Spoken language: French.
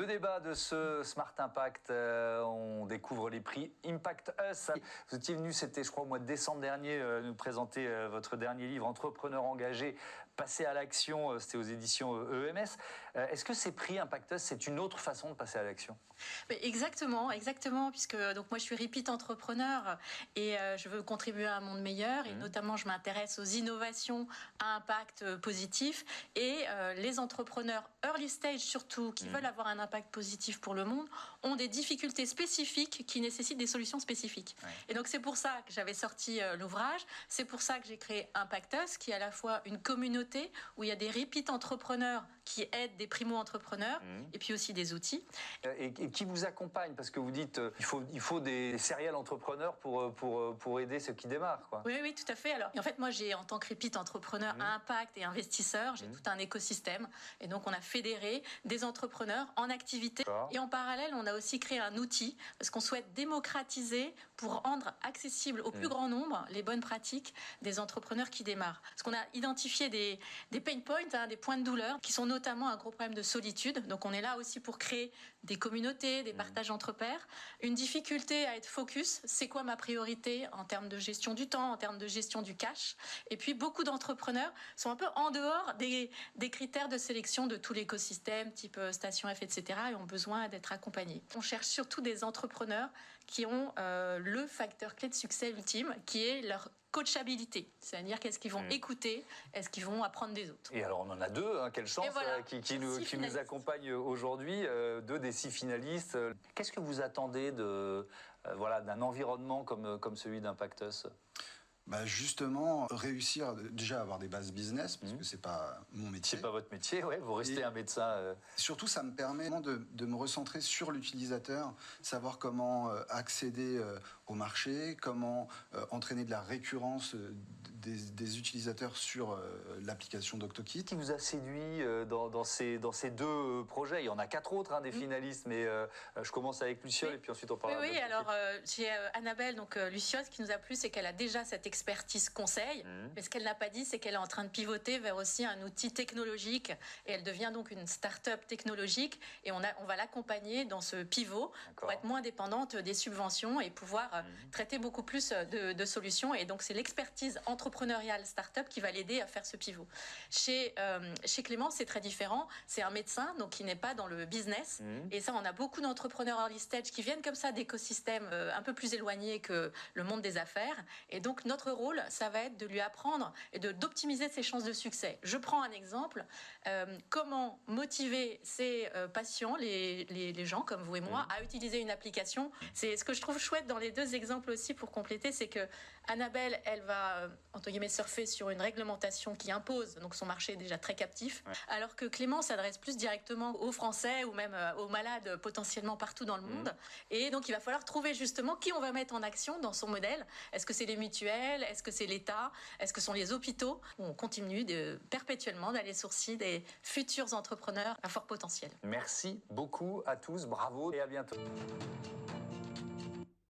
Le débat de ce Smart Impact, on découvre les prix Impact Us. Vous étiez venu, c'était je crois au mois de décembre dernier, nous présenter votre dernier livre, Entrepreneurs engagés, passer à l'action, c'était aux éditions EMS. Est-ce que ces prix Impact Us, c'est une autre façon de passer à l'action? Exactement, puisque donc moi je suis repeat entrepreneur et je veux contribuer à un monde meilleur et notamment je m'intéresse aux innovations à impact positif et les entrepreneurs early stage surtout qui veulent avoir un impact positif pour le monde ont des difficultés spécifiques qui nécessitent des solutions spécifiques. Ouais. Et donc c'est pour ça que j'avais sorti l'ouvrage, c'est pour ça que j'ai créé Impact Us qui est à la fois une communauté où il y a des repeat entrepreneurs qui aident des primo-entrepreneurs et puis aussi des outils. Et qui vous accompagne? Parce que vous dites il faut des serial entrepreneurs pour aider ceux qui démarrent, quoi. Oui, tout à fait. Alors, en fait, moi, j'ai en tant que repeat entrepreneur à impact et investisseur, j'ai tout un écosystème. Et donc, on a fédéré des entrepreneurs en activité. Et en parallèle, on a aussi créé un outil parce qu'on souhaite démocratiser pour rendre accessible au plus grand nombre les bonnes pratiques des entrepreneurs qui démarrent. Parce qu'on a identifié des pain points, des points de douleur qui sont notamment un gros problème de solitude. Donc, on est là aussi pour créer des communautés, des partages entre pairs. Une difficulté à être focus, c'est quoi ma priorité en termes de gestion du temps, en termes de gestion du cash. Et puis, beaucoup d'entrepreneurs sont un peu en dehors des critères de sélection de tout l'écosystème, type Station F, etc., et ont besoin d'être accompagnés. On cherche surtout des entrepreneurs qui ont le facteur clé de succès ultime, qui est leur coachabilité, c'est-à-dire qu'est-ce qu'ils vont écouter, est-ce qu'ils vont apprendre des autres. Et alors on en a deux, hein, quelle chance, voilà, qui nous accompagnent aujourd'hui, deux des 6 finalistes. Qu'est-ce que vous attendez d'un environnement comme celui d'Impact Us? Justement, réussir déjà à avoir des bases business, parce que c'est pas mon métier. C'est pas votre métier, ouais, vous restez un médecin. Surtout, ça me permet de me recentrer sur l'utilisateur, savoir comment accéder au marché, comment entraîner de la récurrence des utilisateurs sur l'application DoctoKit. Qui vous a séduit dans ces deux projets? Il y en a 4 autres, des finalistes, mais je commence avec Luciole et puis ensuite on parlera. Oui, alors chez Annabelle, donc Luciole, ce qui nous a plu, c'est qu'elle a déjà cette expertise conseil, mais ce qu'elle n'a pas dit, c'est qu'elle est en train de pivoter vers aussi un outil technologique et elle devient donc une start-up technologique et on va l'accompagner dans ce pivot pour être moins dépendante des subventions et pouvoir traiter beaucoup plus de solutions. Et donc c'est l'expertise entrepreneuriale start-up qui va l'aider à faire ce pivot. Chez Clément, c'est très différent. C'est un médecin donc qui n'est pas dans le business et ça, on a beaucoup d'entrepreneurs early stage qui viennent comme ça d'écosystèmes un peu plus éloignés que le monde des affaires. Et donc notre rôle, ça va être de lui apprendre et d'optimiser ses chances de succès. Je prends un exemple. Comment motiver ses patients, les gens comme vous et moi, à utiliser une application. C'est ce que je trouve chouette dans les deux exemples aussi pour compléter, c'est que Annabelle, elle va, entre guillemets, surfer sur une réglementation qui impose, donc son marché est déjà très captif, alors que Clément s'adresse plus directement aux Français ou même aux malades potentiellement partout dans le monde. Et donc il va falloir trouver justement qui on va mettre en action dans son modèle. Est-ce que c'est les mutuelles? Est-ce que c'est l'État? Est-ce que ce sont les hôpitaux? On continue perpétuellement d'aller sourcer des futurs entrepreneurs à fort potentiel. Merci beaucoup à tous, bravo et à bientôt.